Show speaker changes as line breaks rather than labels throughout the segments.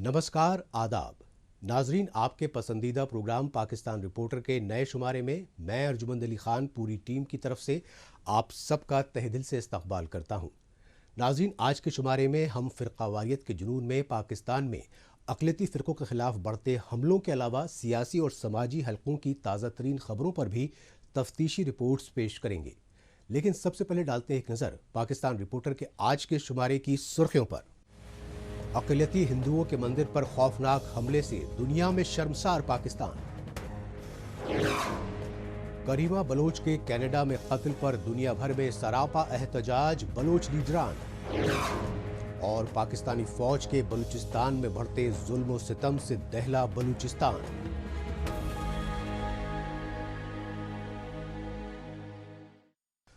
नमस्कार, आदाब नाजरीन। आपके पसंदीदा प्रोग्राम पाकिस्तान रिपोर्टर के नए शुमारे में मैं अर्जुमंद अली खान पूरी टीम की तरफ से आप सबका तहे दिल से इस्तकबाल करता हूं। नाजरीन, आज के शुमारे में हम फ़िरक़ावारियत के जुनून में पाकिस्तान में अक़लियती फ़िरक़ों के ख़िलाफ़ बढ़ते हमलों के अलावा सियासी और समाजी हलकों की ताज़ा तरीन ख़बरों पर भी तफ्तीशी रिपोर्ट्स पेश करेंगे। लेकिन सबसे पहले डालते हैं एक नज़र पाकिस्तान रिपोर्टर के आज के शुमारे की सुर्खियों पर। अक़लियती हिंदुओं के मंदिर पर खौफनाक हमले से दुनिया में शर्मसार पाकिस्तान। करीमा बलोच के कनाडा में कत्ल पर दुनिया भर में सरापा एहतजाज, बलोच लीडरान। और पाकिस्तानी फौज के बलूचिस्तान में बढ़ते जुल्म सितम से दहला बलूचिस्तान।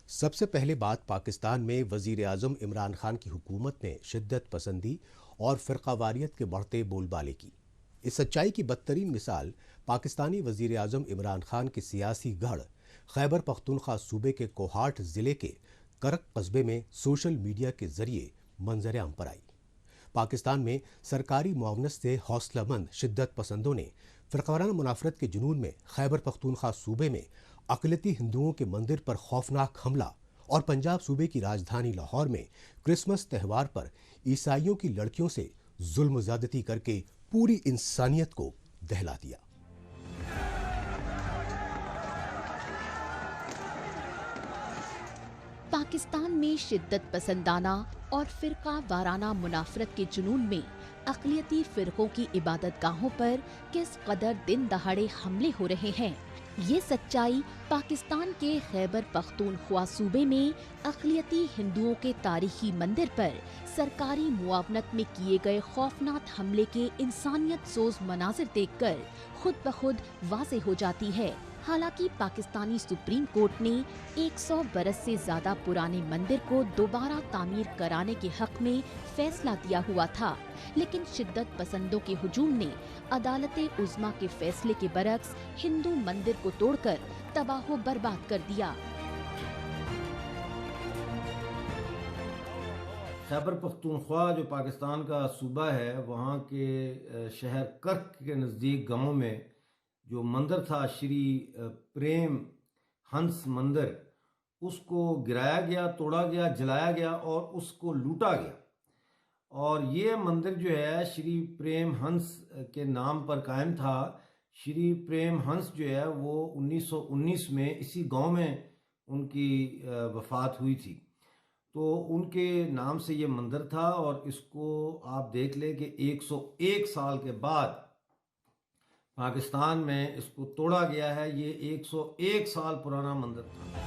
सबसे पहले बात पाकिस्तान में वजीर आजम इमरान खान की हुकूमत ने शिद्दत पसंदी और फ़िरक़ावारियत के बढ़ते बोलबाले की। इस सच्चाई की बदतरीन मिसाल पाकिस्तानी वजीर आजम इमरान खान के सियासी गढ़ खैबर पख्तूनख्वा सूबे के कोहाट ज़िले के करक कस्बे में सोशल मीडिया के जरिए मंजर आम पर आई। पाकिस्तान में सरकारी मुआवनत से हौसलामंद शिद्दत पसंदों ने फ़िरक़ावाराना मुनाफरत के जुनून में खैबर पख्तूनख्वा सूबे में अक़लियती हिंदुओं के मंदिर पर खौफनाक हमला और पंजाब सूबे की राजधानी लाहौर में क्रिसमस त्यौहार पर ईसाइयों की लड़कियों से जुल्म ज़्यादती करके पूरी इंसानियत को दहला दिया।
पाकिस्तान में शिद्दत पसंदाना और फ़िरका वाराना मुनाफरत के जुनून में अक़लियती फ़िरक़ों की इबादतगाहों पर किस कदर दिन दहाड़े हमले हो रहे हैं, ये सच्चाई पाकिस्तान के खैबर पख्तूनख्वा सूबे में अक़लियती हिंदुओं के तारीखी मंदिर पर सरकारी मुआवनत में किए गए खौफनाक हमले के इंसानियत सोज मनाजिर देखकर खुद ब खुद वाज़ेह हो जाती है। हालांकि पाकिस्तानी सुप्रीम कोर्ट ने 100 बरस से ज्यादा पुराने मंदिर को दोबारा तामीर कराने के हक में फैसला दिया हुआ था, लेकिन शिद्दत पसंदों के हुजूम ने अदालते उज़्मा के फैसले के बरक्स हिंदू मंदिर को तोड़कर तबाह बर्बाद कर दिया।
खैबर पख्तूनख्वा जो पाकिस्तान का सूबा है, वहाँ के शहर कर्क के नज़दीक गाँव में जो मंदिर था श्री प्रेम हंस मंदिर, उसको गिराया गया, तोड़ा गया, जलाया गया और उसको लूटा गया। और ये मंदिर जो है श्री प्रेम हंस के नाम पर कायम था। श्री प्रेम हंस जो है वो 1919 में इसी गांव में उनकी वफ़ात हुई थी, तो उनके नाम से ये मंदिर था। और इसको आप देख लें कि 101 साल के बाद पाकिस्तान में इसको तोड़ा गया है। ये 101 साल पुराना मंदिर था।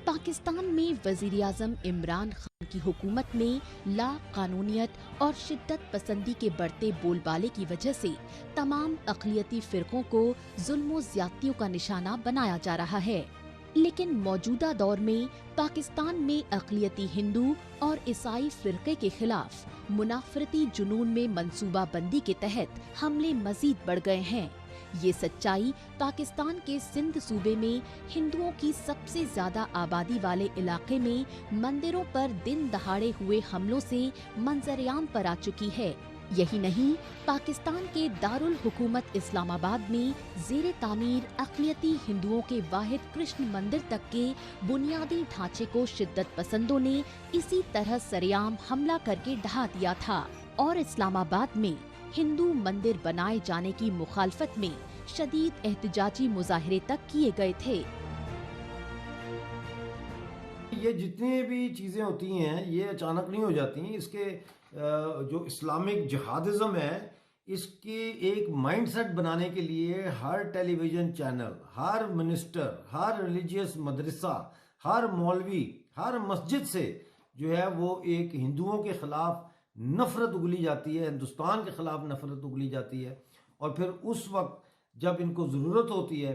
पाकिस्तान में वजीर आज़म इमरान खान की हुकूमत में ला कानूनियत और शिद्दत पसंदी के बढ़ते बोलबाले की वजह से तमाम अक़लियती फ़िरक़ों को जुल्म ज़्यादतियों का निशाना बनाया जा रहा है। लेकिन मौजूदा दौर में पाकिस्तान में अक़लियती हिंदू और ईसाई फ़िरक़े के खिलाफ मुनाफरती जुनून में मंसूबा बंदी के तहत हमले मजीद बढ़ गए हैं। ये सच्चाई पाकिस्तान के सिंध सूबे में हिंदुओं की सबसे ज्यादा आबादी वाले इलाके में मंदिरों पर दिन दहाड़े हुए हमलों से मंजरेआम पर आ चुकी है। यही नहीं, पाकिस्तान के दारुल हुकूमत इस्लामाबाद में ज़ेरे तामीर अक़लियती हिंदुओं के वाहिद कृष्ण मंदिर तक के बुनियादी ढांचे को शिद्दत पसंदों ने इसी तरह सरेआम हमला करके ढहा दिया था और इस्लामाबाद में हिंदू मंदिर बनाए जाने की मुखालफत में शदीद एहतजाजी मुजाहरे तक किए गए थे।
ये जितनी भी चीज़ें होती हैं ये अचानक नहीं हो जाती। इसके जो इस्लामिक जिहादिज़म है, इसकी एक माइंडसेट बनाने के लिए हर टेलीविज़न चैनल, हर मिनिस्टर, हर रिलीजियस मदरसा, हर मौलवी, हर मस्जिद से जो है वो एक हिंदुओं के ख़िलाफ़ नफ़रत उगली जाती है, हिंदुस्तान के ख़िलाफ़ नफ़रत उगली जाती है। और फिर उस वक्त जब इनको ज़रूरत होती है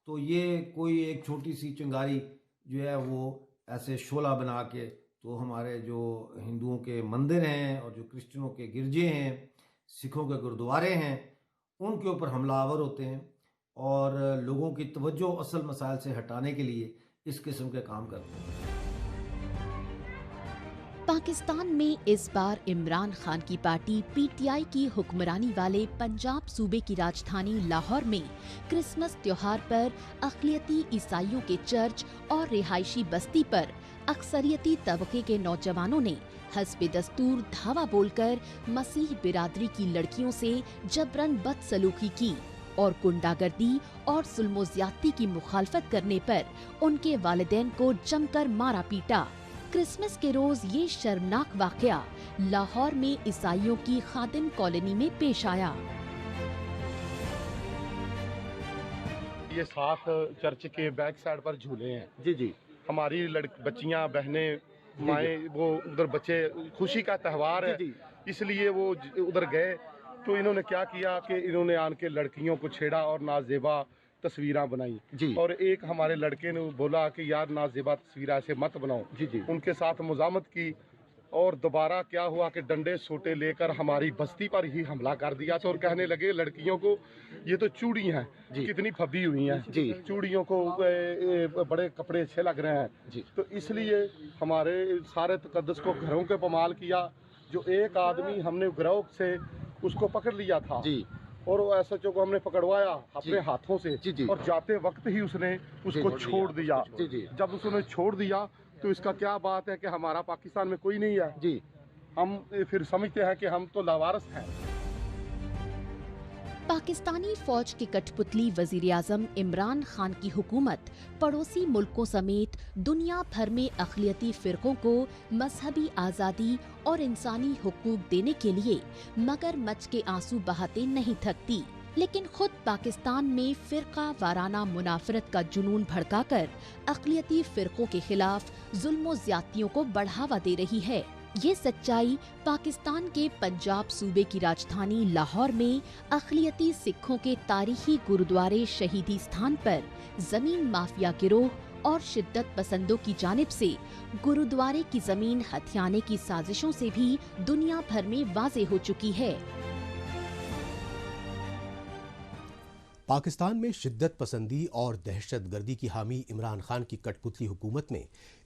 तो ये कोई एक छोटी सी चिंगारी जो है वो ऐसे शोला बना के तो हमारे जो हिंदुओं के मंदिर हैं और जो क्रिश्चियनों के गिरजे हैं, सिखों के गुरुद्वारे हैं, उनके ऊपर हमलावर होते हैं और लोगों की तवज्जो असल मसाइल से हटाने के लिए इस किस्म के काम करते हैं।
पाकिस्तान में इस बार इमरान खान की पार्टी पीटीआई की हुक्मरानी वाले पंजाब सूबे की राजधानी लाहौर में क्रिसमस त्योहार पर अक़लियती ईसाइयों के चर्च और रिहायशी बस्ती पर अक्सरियती तबके के नौजवानों ने हस्बे दस्तूर धावा बोलकर मसीह बिरादरी की लड़कियों से जबरन बदसलूकी की और गुंडागर्दी और जुल्म ज्यादती की मुखालफत करने पर उनके वालिदैन को जमकर मारा पीटा। क्रिसमस के रोज ये शर्मनाक वाकया लाहौर में ईसाइयों की खादिम कॉलोनी में पेश आया।
ये 7 चर्च के बैक साइड पर झूले हैं।
जी जी।
हमारी बच्चियां, बहनें, माएँ, वो उधर बच्चे, खुशी का त्यौहार है,
जी।
इसलिए वो उधर गए। तो इन्होंने क्या किया कि इन्होंने आन के लड़कियों को छेड़ा और नाजेबा तस्वीरें बनाई
जी।
और एक हमारे लड़के ने बोला कि यार नाजेबा तस्वीर ऐसे मत बनाओ।
जी जी।
उनके साथ मुजामत की और दोबारा क्या हुआ कि डंडे सोटे लेकर हमारी बस्ती पर ही हमला कर दिया। तो और कहने लगे लड़कियों को ये तो चूड़ी हैं, कितनी फबी हुई हैं
जी।
चूड़ियों को बड़े कपड़े अच्छे लग रहे हैं
जी।
तो इसलिए हमारे सारे तकद्दस को घरों के पमाल किया। जो एक आदमी हमने गिरोह से उसको पकड़ लिया था
जी।
और वो एसएचओ को हमने पकड़वाया अपने
जी।
हाथों से।
जी जी।
और जाते वक्त ही उसने उसको छोड़ दिया।
जी जी।
जब उसने छोड़ दिया तो इसका क्या बात है कि हमारा पाकिस्तान में कोई नहीं है।
जी।
हम फिर समझते हैं कि हम तो लावारिस हैं।
पाकिस्तानी फौज के कठपुतली वजीर आजम इमरान खान की हुकूमत पड़ोसी मुल्कों समेत दुनिया भर में अक़लियती फ़िरक़ों को मजहबी आज़ादी और इंसानी हुकूक देने के लिए मगरमच्छ के आंसू बहाते नहीं थकती, लेकिन खुद पाकिस्तान में फ़िरक़ा वाराना मुनाफरत का जुनून भड़काकर अक़लियती फ़िरक़ों के खिलाफ जुल्म ज़्यादतियों को बढ़ावा दे रही है। ये सच्चाई पाकिस्तान के पंजाब सूबे की राजधानी लाहौर में अक़लियती सिखों के तारीखी गुरुद्वारे शहीदी स्थान पर जमीन माफिया गिरोह और शिद्दत पसंदों की जानिब से गुरुद्वारे की जमीन हथियाने की साजिशों से भी दुनिया भर में वाज़े हो चुकी है।
पाकिस्तान में शिद्दत पसंदी और दहशतगर्दी की हामी इमरान खान की कठपुतली हुकूमत में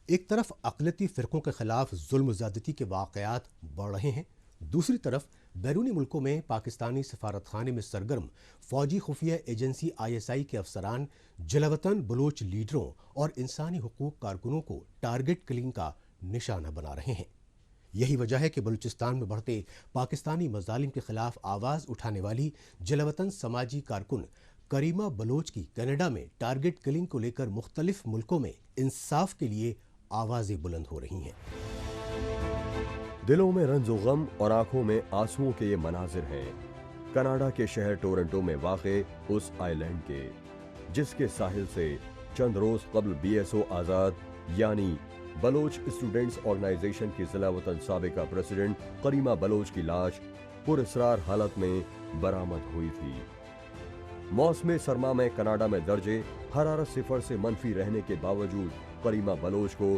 एक तरफ अक़लियती फ़िरक़ों के खिलाफ जुल्म ज़्यादती के वाक़यात बढ़ रहे हैं, दूसरी तरफ बैरूनी मुल्कों में पाकिस्तानी सफारतखाने में सरगर्म फ़ौजी खुफिया एजेंसी ISI के अफसरान जलावतन बलोच लीडरों और इंसानी हुकूक कारकुनों को टारगेट किलिंग का निशाना बना रहे हैं। यही वजह है कि बलूचिस्तान में बढ़ते पाकिस्तानी मज़ालिम के खिलाफ आवाज़ उठाने वाली जलावतन समाजी कारकुन करीमा बलोच की कनाडा में टारगेट किलिंग को लेकर मुख्तलिफ मुल्कों में इंसाफ के लिए आवाज़ें बुलंद हो रही हैं।
दिलों में रंजो गम और आंखों में आंसुओं के ये मनाजिर हैं कनाडा के शहर टोरंटो में वाक़े उस आइलैंड के, जिसके साहिल से चंद रोज कबल BSO आज़ाद यानी बलोच स्टूडेंट्स ऑर्गेनाइजेशन की जिला वतन साबिका प्रेसिडेंट करीमा बलोच की लाश पुरअसरार हालत में बरामद हुई थी। मौसम सरमा में कनाडा में दर्जे हरारत 0 से मनफी रहने के बावजूद करीमा बलोच को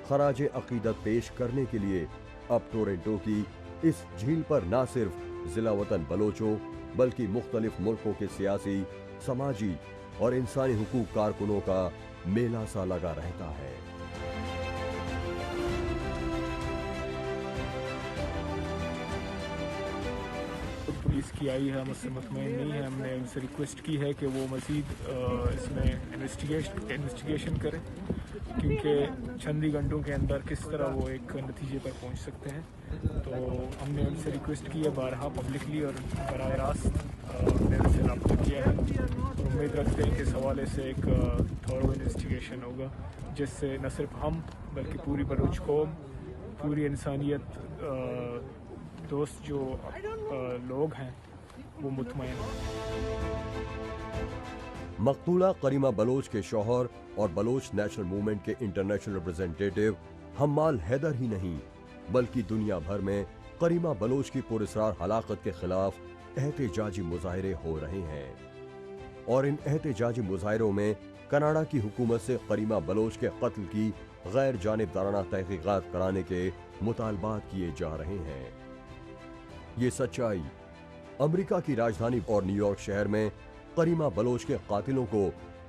खराज अकीदत पेश करने के लिए अब टोरंटो की इस झील पर न सिर्फ जिला वतन बलोचों बल्कि मुख्तलिफ मुल्कों के सियासी, समाजी और इंसानी हुकूक कारकुनों का मेला सा लगा रहता है।
पुलिस की आई है, मुझसे मुतमईन नहीं है। हमने उनसे रिक्वेस्ट की है कि वो मज़ीद इसमें इन्वेस्टिगेशन करें, क्योंकि चंद ही घंटों के अंदर किस तरह वो एक नतीजे पर पहुंच सकते हैं। तो हमने उनसे रिक्वेस्ट की है बारहा पब्लिकली और बराह रास्त हमने उनसे रब्ता किया है और उम्मीद रखते हैं कि इस हवाले से एक थॉरो इन्वेस्टिगेशन होगा, जिससे न सिर्फ हम बल्कि पूरी बलूच कौम, पूरी इंसानियत दोस्त जो लोग हैं वो मुतमईन हैं।
मकतूला करीमा बलोच के शौहर और बलोच नेशनल मूवमेंट के इंटरनेशनल रिप्रेजेंटेटिव हम्माल हैदर ही नहीं बल्कि दुनिया भर में करीमा बलोच की पुरअसरार हलाकत के खिलाफ एहतजाजी मुजाहरे हो रहे हैं और इन एहतजाजी मुजाहरों में कनाडा की हुकूमत से करीमा बलोच के कत्ल की गैर जानिबदाराना तहकीकात कराने के मुतालबात किए जा रहे हैं। ये सच्चाई अमेरिका की राजधानी और न्यूयॉर्क शहर में करीमा बलोच के कातिलों को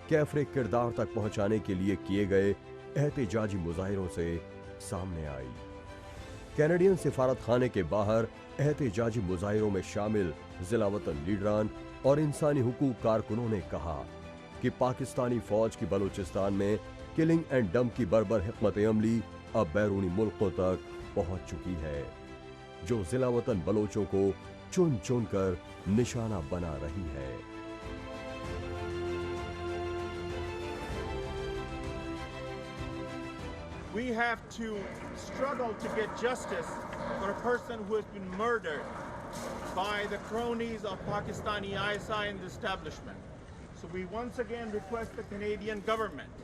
कैफरे किरदार तक पहुंचाने के लिए किए गए एहतजाजी मुजाहिरों से सामने आई। कैनेडियन सिफारत खाने के बाहर एहतजाजी मुजाहिरों में शामिल जिला वतन लीडरान और इंसानी हुकूक कारकुनों ने कहा कि पाकिस्तानी फौज की बलूचिस्तान में किलिंग एंड डंप की बर्बर हिकमत अमली अब बैरूनी मुल्कों तक पहुंच चुकी है, जो जिला वतन बलोचों को चुन चुन कर निशाना बना रही है।
We have to struggle to get justice for a person who has been murdered by the cronies of Pakistani ISI and the establishment. So we once again request the Canadian government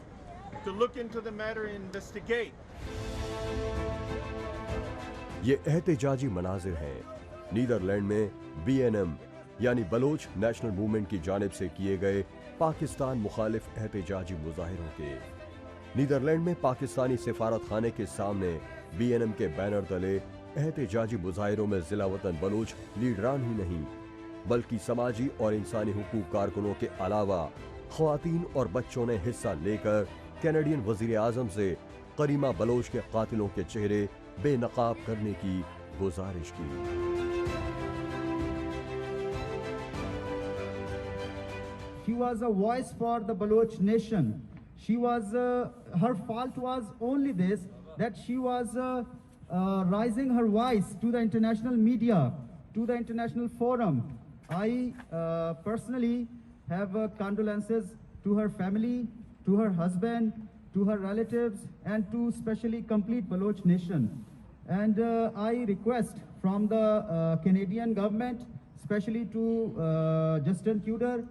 to look into the matter and investigate.
ये एहतजाजी मनाजिर हैं Netherlands में BNM यानी Bloch national movement की जानिब से किए गए पाकिस्तान मुखालिफ एहतजाजी मुजाहिरों के। नीदरलैंड में पाकिस्तानी सिफारत खाने के सामने BNM के बैनर तले एहतजाजी मुजाहिरों में जिला वतन बलूच लीडरान ही नहीं बल्कि समाजी और इंसानी हुकूक कारकुनों के अलावा ख्वातीन और बच्चों ने हिस्सा लेकर कैनेडियन वजीर आजम से करीमा बलोच के कातिलों के चेहरे बेनकाब करने की गुजारिश की।
She was a voice for the Baloch nation. She was, her fault was only this, that she was raising her voice to the international media, to the international forum. I personally have condolences to her family, to her husband, to her relatives, and to especially complete Baloch nation. And I request from the Canadian government, especially to Justin Trudeau,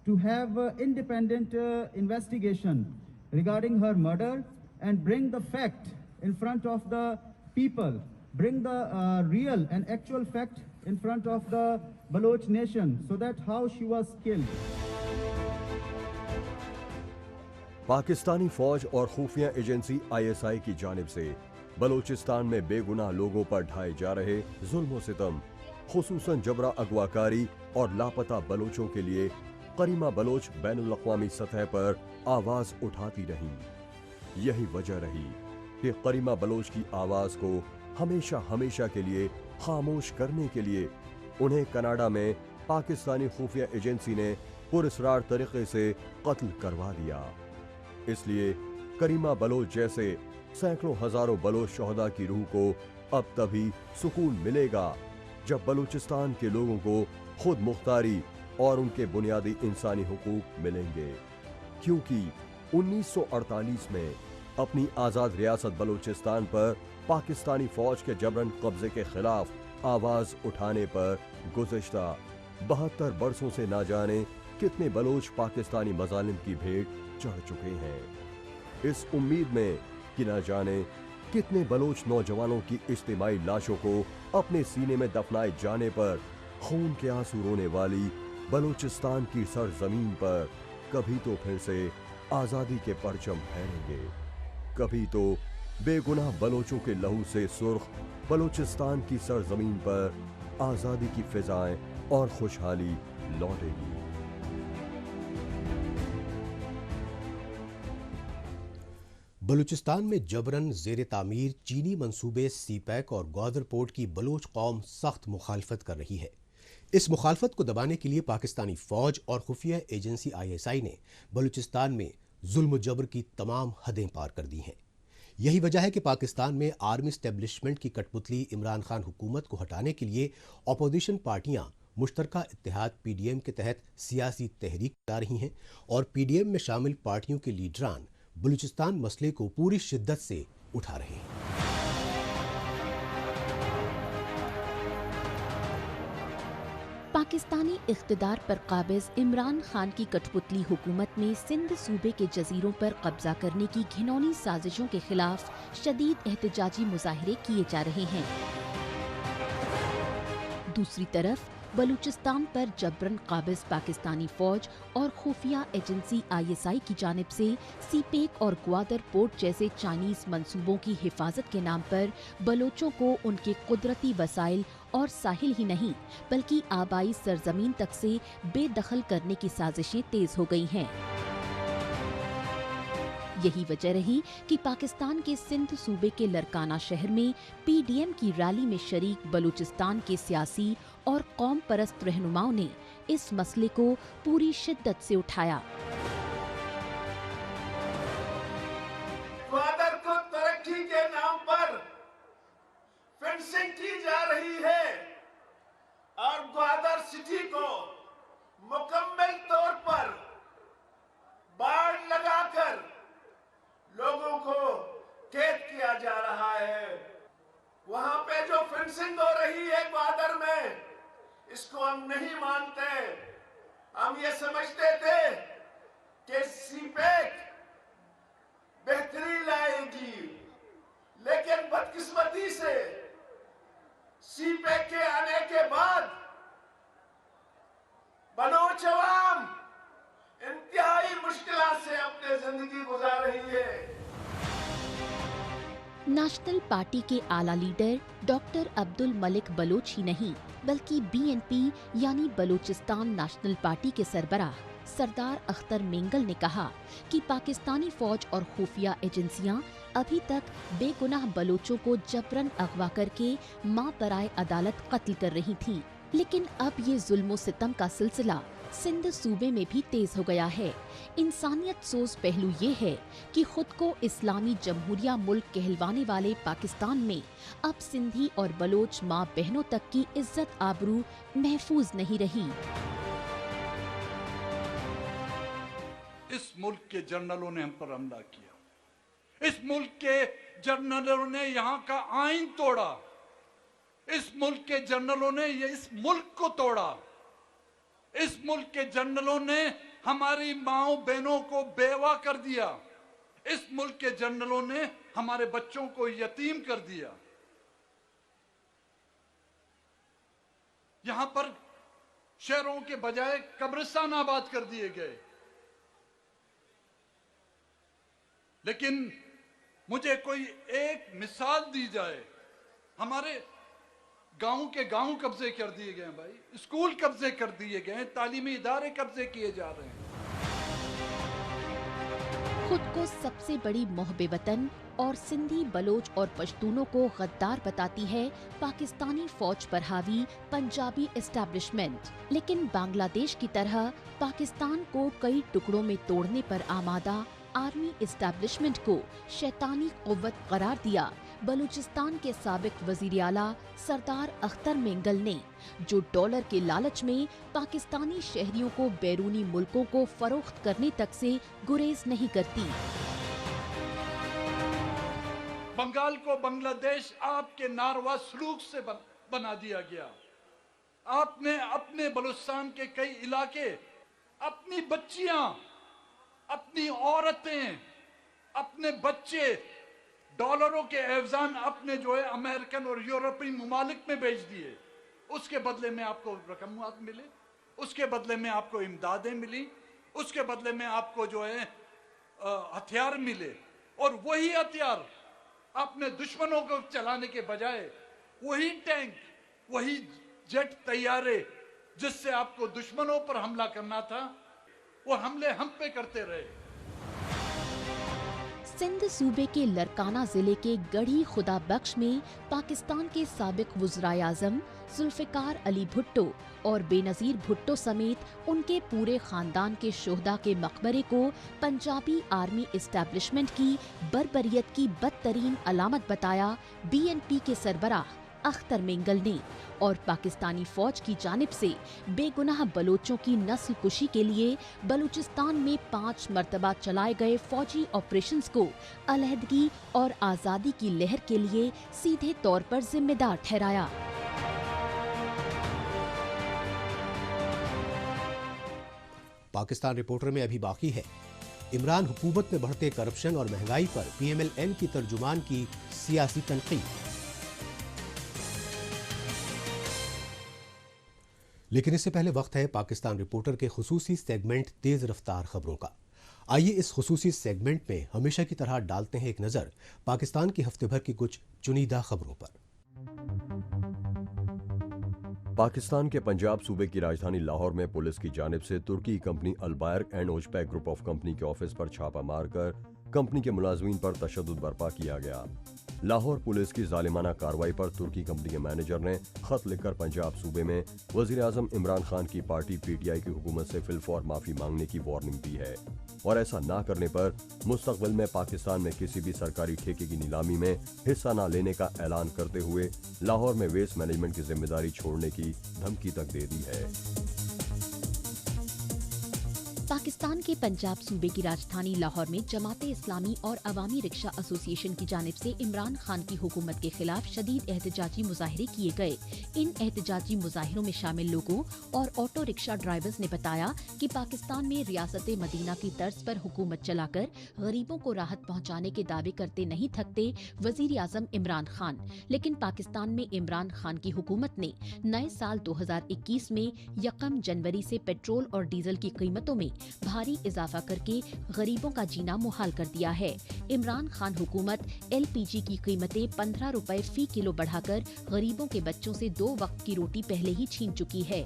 to have independent investigation regarding her murder and bring the fact in front of the people, bring the real and actual fact in front of the Baloch nation, so that how she was killed.
Pakistani फौज और खुफिया agency ISI की जानिब से बलूचिस्तान में बेगुनाह लोगों पर ढाए जा रहे जुल्म व सितम, खुसूसन जबरा अगवाकारी और लापता बलोचों के लिए करीमा बलोच बैनुल अक़वामी सतह पर आवाज उठाती रहीं। यही वजह रही कि करीमा बलोच की आवाज को हमेशा हमेशा के लिए खामोश करने के लिए उन्हें कनाडा में पाकिस्तानी खुफिया एजेंसी ने पुरस्रार तरीके से कत्ल करवा दिया। इसलिए करीमा बलोच जैसे सैकड़ों हजारों बलोच शोहदा की रूह को अब तभी सुकून मिलेगा जब बलूचिस्तान के लोगों को खुद मुख्तारी और उनके बुनियादी इंसानी हुकूक मिलेंगे, क्योंकि 1948 में अपनी आज़ाद रियासत बलूचिस्तान पर पाकिस्तानी फौज के जबरन कब्जे के खिलाफ आवाज उठाने पर गुज़िश्ता 72 बरसों से ना जाने कितने बलोच पाकिस्तानी मजालिम की भेंट चढ़ चुके हैं। इस उम्मीद में कि न जाने कितने बलोच नौजवानों की इज्तिमाई लाशों को अपने सीने में दफनाए जाने पर खून के आंसू रोने वाली बलूचिस्तान की सरजमीन पर कभी तो फिर से आजादी के परचम फहरेंगे, कभी तो बेगुनाह बलोचों के लहू से सुर्ख बलूचिस्तान की सरजमीन पर आजादी की फिजाएं और खुशहाली लौटेगी।
बलूचिस्तान में जबरन ज़ेर तामीर चीनी मंसूबे सीपैक और ग्वादर पोर्ट की बलोच कौम सख्त मुखालफत कर रही है। इस मुखालफत को दबाने के लिए पाकिस्तानी फौज और खुफिया एजेंसी ISI ने बलूचिस्तान में जुल्म जबर की तमाम हदें पार कर दी हैं। यही वजह है कि पाकिस्तान में आर्मी इस्टेब्लिशमेंट की कठपुतली इमरान खान हुकूमत को हटाने के लिए अपोजिशन पार्टियां मुश्तरका इत्तेहाद PDM के तहत सियासी तहरीक ला रही हैं और PDM में शामिल पार्टियों के लीडरान बलूचिस्तान मसले को पूरी शिद्दत से उठा रहे हैं।
पाकिस्तानी इख्तिदार पर काबिज इमरान खान की कठपुतली हुकूमत में सिंध सूबे के जजीरों पर कब्जा करने की घिनौनी साजिशों के खिलाफ शदीद एहतजाजी मुजाहिरे किए जा रहे हैं। दूसरी तरफ बलूचिस्तान पर जबरन काबिज पाकिस्तानी फौज और खुफिया एजेंसी ISI की जानिब से सीपेक और ग्वादर पोर्ट जैसे चाइनीज मंसूबों की हिफाजत के नाम पर बलोचों को उनके कुदरती वसाइल और साहिल ही नहीं बल्कि आबाई सरजमीन तक से बेदखल करने की साजिशें तेज हो गई हैं। यही वजह रही कि पाकिस्तान के सिंध सूबे के लरकाना शहर में पीडीएम की रैली में शरीक बलूचिस्तान के सियासी और कौम परस्त रहनुमाओं ने इस मसले को पूरी शिद्दत से उठाया।
ग्वादर को तरक्की के नाम पर फेंसिंग की जा रही है और ग्वादर सिटी को मुकम्मल तौर पर बाड़ लगाकर लोगों को कैद किया जा रहा है। वहां पे जो फेंसिंग हो रही है ग्वादर में, इसको हम नहीं मानते। हम ये समझते थे कि सीपेक बेहतरी लाएगी, लेकिन बदकिस्मती से सीपेक के आने के बाद बलोच अवाम इंतहाई मुश्किलात से अपनी जिंदगी गुजार रही है।
नेशनल पार्टी के आला लीडर डॉक्टर अब्दुल मलिक बलोच ही नहीं बल्कि बीएनपी यानी बलूचिस्तान नेशनल पार्टी के सरबराह सरदार अख्तर मेंगल ने कहा कि पाकिस्तानी फौज और खुफिया एजेंसियां अभी तक बेगुनाह बलोचों को जबरन अगवा करके मां बराए अदालत कत्ल कर रही थीं। लेकिन अब ये जुल्म सितम का सिलसिला सिंध सूबे में भी तेज हो गया है। इंसानियत सोच पहलू ये है कि खुद को इस्लामी जमहूरिया मुल्क कहलवाने वाले पाकिस्तान में अब सिंधी और बलोच माँ बहनों तक की इज्जत आबरू महफूज नहीं रही।
इस मुल्क के जर्नलों ने हम पर हमला किया। इस मुल्क के जर्नलों ने यहाँ का आईन तोड़ा। इस मुल्क के जर्नलों ने इस मुल्क को तोड़ा। इस मुल्क के जर्नलों ने हमारी माओ बहनों को बेवा कर दिया। इस मुल्क के जर्नलों ने हमारे बच्चों को यतीम कर दिया। यहां पर शहरों के बजाय कब्रिस्तान आबाद कर दिए गए। लेकिन मुझे कोई एक मिसाल दी जाए। हमारे गांव के गांव कब्जे कर दिए गए हैं भाई, स्कूल कब्जे कर दिए गए हैं, तालीमी इदारे कब्जे किए जा रहे हैं।
खुद को सबसे बड़ी मोहब्बे वतन और सिंधी बलोच और पश्तूनों को गद्दार बताती है पाकिस्तानी फौज पर हावी पंजाबी एस्टैब्लिशमेंट। लेकिन बांग्लादेश की तरह पाकिस्तान को कई टुकड़ों में तोड़ने पर आमादा आर्मी एस्टैब्लिशमेंट को शैतानी कुव्वत करार दिया बलूचिस्तान के साबिक वजीर आला सरदार अख्तर मेंगल ने, जो डॉलर के लालच में पाकिस्तानी शहरियों को बैरूनी मुल्कों को फरोख्त करने तक से गुरेज नहीं करती।
बंगाल को बांग्लादेश आपके नारवा सलूक से बना दिया गया। आपने अपने बलूचिस्तान के कई इलाके, अपनी बच्चियां, अपनी औरतें, अपने बच्चे डॉलरों के एवजान अपने जो है अमेरिकन और यूरोपीय ममालिक में बेच दिए। उसके बदले में आपको रकमात मिले, उसके बदले में आपको इमदादें मिली, उसके बदले में आपको जो है हथियार मिले। और वही हथियार अपने दुश्मनों को चलाने के बजाय वही टैंक, वही जेट तैयारे जिससे आपको दुश्मनों पर हमला करना था, वो हमले हम पे करते रहे।
सिंध सूबे के लरकाना जिले के गढ़ी खुदा बख्श में पाकिस्तान के साबिक वज़राए आज़म जुल्फ़िकार अली भुट्टो और बेनज़ीर भुट्टो समेत उनके पूरे खानदान के शोहदा के मकबरे को पंजाबी आर्मी एस्टैब्लिशमेंट की बर्बरियत की बदतरीन अलामत बताया बीएनपी के सरबराह अख्तर मेंगल ने, और पाकिस्तानी फौज की जानिब से बेगुनाह बलोचों की नस्ल कुशी के लिए बलूचिस्तान में 5 मरतबा चलाए गए फौजी ऑपरेशंस को अलहदगी और आज़ादी की लहर के लिए सीधे तौर पर जिम्मेदार ठहराया।
पाकिस्तान रिपोर्टर में अभी बाकी है। इमरान हुकूमत में बढ़ते करप्शन और महंगाई पर पीएमएल-एन की तर्जुमान की सियासी तनकीद। लेकिन इससे पहले वक्त है पाकिस्तान रिपोर्टर के खुसूसी सेगमेंट तेज रफ्तार खबरों का। आइए इस खुसूसी सेगमेंट में हमेशा की तरह डालते हैं एक नजर पाकिस्तान की हफ्ते भर की कुछ चुनिंदा खबरों पर।
पाकिस्तान के पंजाब सूबे की राजधानी लाहौर में पुलिस की जानिब से तुर्की कंपनी अल बायर and Ozpak group of company के ऑफिस पर छापा मारकर कंपनी के मुलाजमीन पर तशद्दुद बर्पा किया गया। लाहौर पुलिस की जालिमाना कार्रवाई पर तुर्की कंपनी के मैनेजर ने खत लिखकर पंजाब सूबे में वजीर आजम इमरान खान की पार्टी PTI की हुकूमत से फिलफौर माफी मांगने की वार्निंग दी है और ऐसा ना करने पर मुस्तकबिल में पाकिस्तान में किसी भी सरकारी ठेके की नीलामी में हिस्सा न लेने का ऐलान करते हुए लाहौर में वेस्ट मैनेजमेंट की जिम्मेदारी छोड़ने की धमकी तक दे दी है।
पाकिस्तान के पंजाब सूबे की राजधानी लाहौर में जमाते इस्लामी और अवामी रिक्शा एसोसिएशन की जानिब से इमरान खान की हुकूमत के खिलाफ शदीद एहतजाजी मुजाहरे किए गए। इन एहतजाजी मुजाहिरों में शामिल लोगों और ऑटो रिक्शा ड्राइवर्स ने बताया कि पाकिस्तान में रियासत मदीना की तर्ज पर हुकूमत चलाकर गरीबों को राहत पहुँचाने के दावे करते नहीं थकते वजीर आजम इमरान खान, लेकिन पाकिस्तान में इमरान खान की हुकूमत ने नए साल 2021 में 1 जनवरी से पेट्रोल और डीजल की कीमतों में भारी इजाफा करके गरीबों का जीना मुहाल कर दिया है। इमरान खान हुकूमत LPG की कीमतें 15 रुपए फी किलो बढ़ाकर गरीबों के बच्चों से 2 वक्त की रोटी पहले ही छीन चुकी है।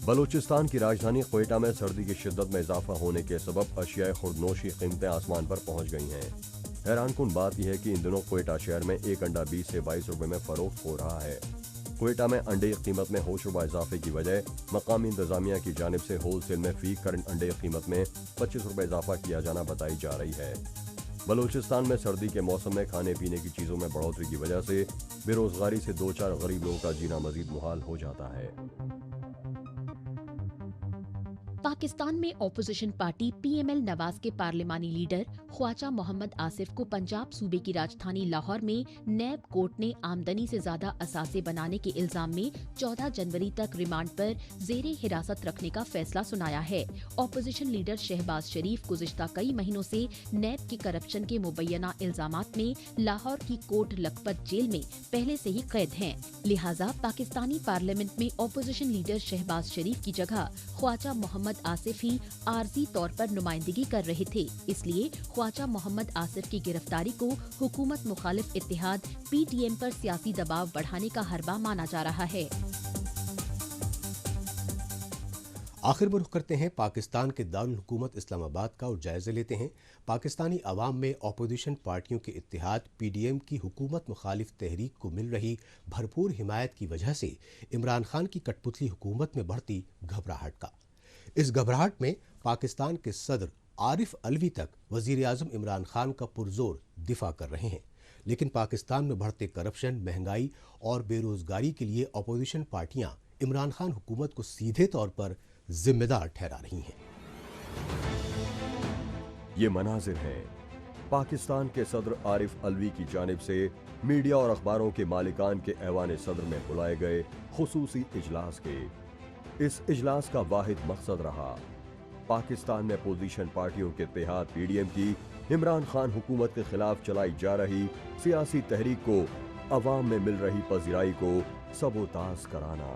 बलूचिस्तान की राजधानी क्वेटा में सर्दी की शिद्दत में इजाफा होने के सबब अशियाए खुर्दनोशी कीमतें आसमान पर पहुंच गई हैं। हैरानकुन बात यह है कि इन दिनों क्वेटा शहर में एक अंडा 20 से 22 रुपए में फरोख्त हो रहा है। क्वेटा में अंडे की कीमत में होश रुपए इजाफे की वजह मकामी इंतजामिया की जानिब से होलसेल में फी करंट अंडे की कीमत में 25 रुपए इजाफा किया जाना बताई जा रही है। बलूचिस्तान में सर्दी के मौसम में खाने पीने की चीजों में बढ़ोतरी की वजह से बेरोजगारी से 2-4 गरीब लोगों का जीना मजीद मुहाल हो जाता है।
पाकिस्तान में ऑपोजिशन पार्टी PML नवाज के पार्लिमानी लीडर ख्वाजा मोहम्मद आसिफ को पंजाब सूबे की राजधानी लाहौर में नैब कोर्ट ने आमदनी से ज्यादा असासे बनाने के इल्जाम में 14 जनवरी तक रिमांड पर जेरे हिरासत रखने का फैसला सुनाया है। ऑपोजिशन लीडर शहबाज शरीफ गुज़िश्ता कई महीनों से नैब की करप्शन के मुबैना इल्जामात में लाहौर की कोट लखपत जेल में पहले से ही कैद हैं। लिहाजा पाकिस्तानी पार्लियामेंट में ऑपोजिशन लीडर शहबाज शरीफ की जगह ख्वाजा मोहम्मद आसिफ ही आर्जी तौर पर नुमाइंदगी कर रहे थे। इसलिए ख्वाजा मोहम्मद आसिफ की गिरफ्तारी को हुकूमत मुखालिफ इत्तेहाद PTM पर सियासी दबाव बढ़ाने का हरबा माना जा रहा है।
आखिर में रुख करते हैं पाकिस्तान के दारुल हुकूमत इस्लामाबाद का और जायजे लेते हैं पाकिस्तानी अवाम में अपोजिशन पार्टियों के इत्तेहाद PDM की हुकूमत मुखालिफ तहरीक को मिल रही भरपूर हिमायत की वजह से इमरान खान की कठपुतली हुकूमत में बढ़ती घबराहट का। इस घबराहट में पाकिस्तान के सदर आरिफ अलवी तक वजीर आजम इमरान खान का पुरजोर दिफा कर रहे हैं, लेकिन पाकिस्तान में बढ़ते करप्शन, महंगाई और बेरोजगारी के लिए अपोजिशन पार्टियां इमरान खान हुकूमत को सीधे तौर पर जिम्मेदार ठहरा रही हैं।
ये मनाजिर हैं पाकिस्तान के सदर आरिफ अलवी की जानिब से मीडिया और अखबारों के मालिकान के ऐवान सदर में बुलाए गए खुसूसी इजलास के। इस इजलास का वाहिद मकसद रहा पाकिस्तान में अपोजिशन पार्टियों के इत्तेहाद PDM की इमरान खान हुकूमत के खिलाफ चलाई जा रही सियासी तहरीक को अवाम में मिल रही पजीराई को सबोताज कराना,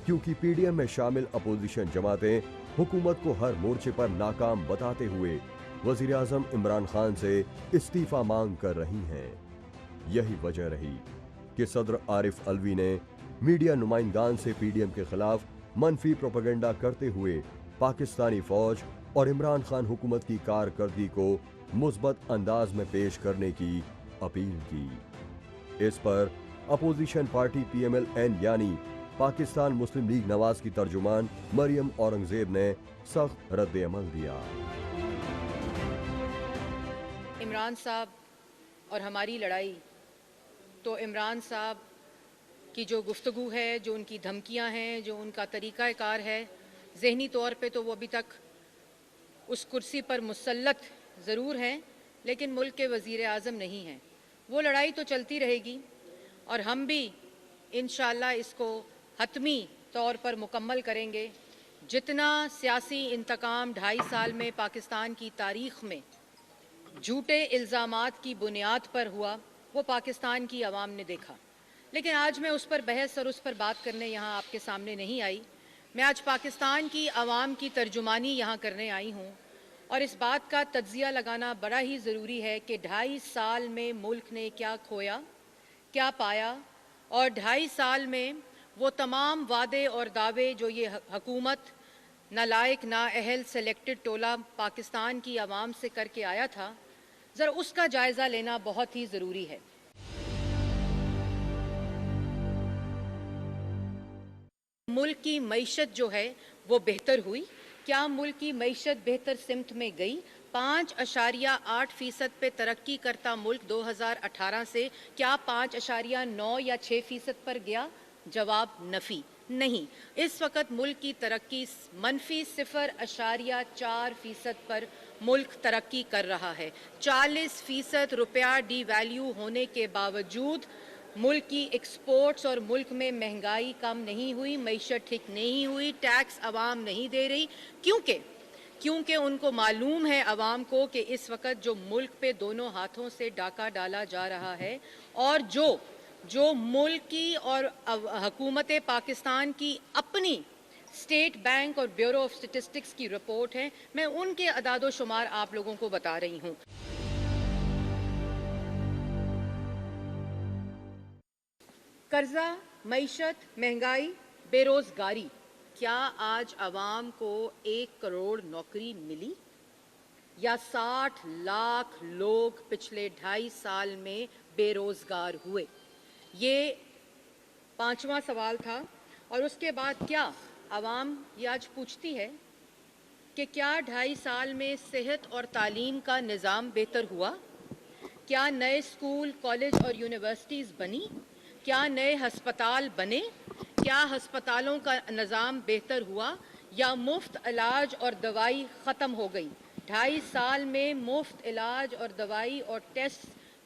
क्योंकि PDM में शामिल अपोजिशन जमातें हुकूमत को हर मोर्चे पर नाकाम बताते हुए वजीर आजम इमरान खान से इस्तीफा मांग कर रही हैं। यही वजह रही कि सदर आरिफ अलवी ने मीडिया नुमाइंदान से PDM के खिलाफ मनफी प्रोपेगेंडा करते हुए पाकिस्तानी फौज और इमरान खान हुकूमत की कारकर्दगी को मुस्बत अंदाज में पेश करने की अपील की। इस पर अपोजिशन पार्टी PMLN यानी पाकिस्तान मुस्लिम लीग नवाज की तर्जुमान मरियम औरंगजेब ने सख्त रद्द अमल दिया।
इमरान साहब और हमारी लड़ाई तो इमरान साहब की जो गुफ्तगू है, जो उनकी धमकियां हैं, जो उनका तरीक़ाकार है, ज़हनी तौर पे तो वो अभी तक उस कुर्सी पर मुसल्लत ज़रूर हैं, लेकिन मुल्क के वज़ीर आज़म नहीं हैं। वो लड़ाई तो चलती रहेगी और हम भी इंशाअल्लाह इसको हतमी तौर पर मुकम्मल करेंगे। जितना सियासी इंतकाम 2.5 साल में पाकिस्तान की तारीख़ में झूठे इल्ज़ामात की बुनियाद पर हुआ, वो पाकिस्तान की आवाम ने देखा। लेकिन आज मैं उस पर बहस और उस पर बात करने यहाँ आपके सामने नहीं आई। मैं आज पाकिस्तान की आवाम की तर्जुमानी यहाँ करने आई हूँ और इस बात का तज्जिया लगाना बड़ा ही ज़रूरी है कि 2.5 साल में मुल्क ने क्या खोया, क्या पाया, और 2.5 साल में वो तमाम वादे और दावे जो ये हुकूमत नालायक नाअहल सेलेक्टेड टोला पाकिस्तान की आवाम से करके आया था, ज़रा उसका जायज़ा लेना बहुत ही ज़रूरी है। मुल्क की मईशत जो है वो बेहतर हुई। क्या मुल्क की मईशत बेहतर सिमत में गई? 5.8% पे तरक्की करता मुल्क 2018 से क्या 5.9 या 6% पर गया? जवाब नफ़ी नहीं। इस वक्त मुल्क की तरक्की -0.4% पर मुल्क तरक्की कर रहा है। 40% रुपया डिवैल्यू होने के बावजूद मुल्क की एक्सपोर्ट्स और मुल्क में महंगाई कम नहीं हुई, मईशत ठीक नहीं हुई, टैक्स आवाम नहीं दे रही। क्योंकि उनको मालूम है आवाम को कि इस वक्त जो मुल्क पे दोनों हाथों से डाका डाला जा रहा है और जो मुल्क की और हुकूमत पाकिस्तान की अपनी स्टेट बैंक और ब्यूरो ऑफ स्टैटिस्टिक्स की रिपोर्ट है, मैं उनके अदादो शुमार आप लोगों को बता रही हूँ। कर्जा, मईशत, महंगाई, बेरोजगारी, क्या आज आवाम को 1 करोड़ नौकरी मिली या 60 लाख लोग पिछले 2.5 साल में बेरोजगार हुए? ये 5वां सवाल था। और उसके बाद क्या आवाम ये आज पूछती है कि क्या 2.5 साल में सेहत और तालीम का निज़ाम बेहतर हुआ? क्या नए स्कूल, कॉलेज और यूनिवर्सिटीज़ बनी? क्या नए हस्पताल बने? क्या हस्पतालों का निज़ाम बेहतर हुआ या मुफ्त इलाज और दवाई ख़त्म हो गई? 2.5 साल में मुफ्त इलाज और दवाई और टेस्ट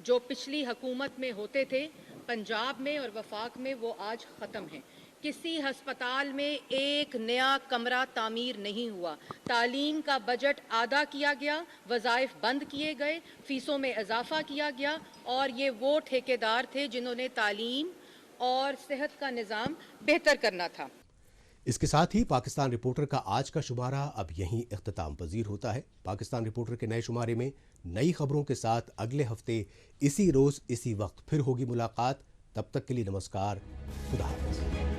जो पिछली हुकूमत में होते थे पंजाब में और वफाक में, वो आज ख़त्म हैं। किसी हस्पताल में एक नया कमरा तामीर नहीं हुआ। तालीम का बजट आधा किया गया, वज़ाइफ बंद किए गए, फ़ीसों में इजाफा किया गया और ये वो ठेकेदार थे जिन्होंने तालीम और सेहत का निज़ाम बेहतर करना था।
इसके साथ ही पाकिस्तान रिपोर्टर का आज का शुमारा अब यहीं इख्तिताम पजीर होता है। पाकिस्तान रिपोर्टर के नए शुमारे में नई खबरों के साथ अगले हफ्ते इसी रोज़ इसी वक्त फिर होगी मुलाकात। तब तक के लिए नमस्कार, खुदा हाफ़िज़।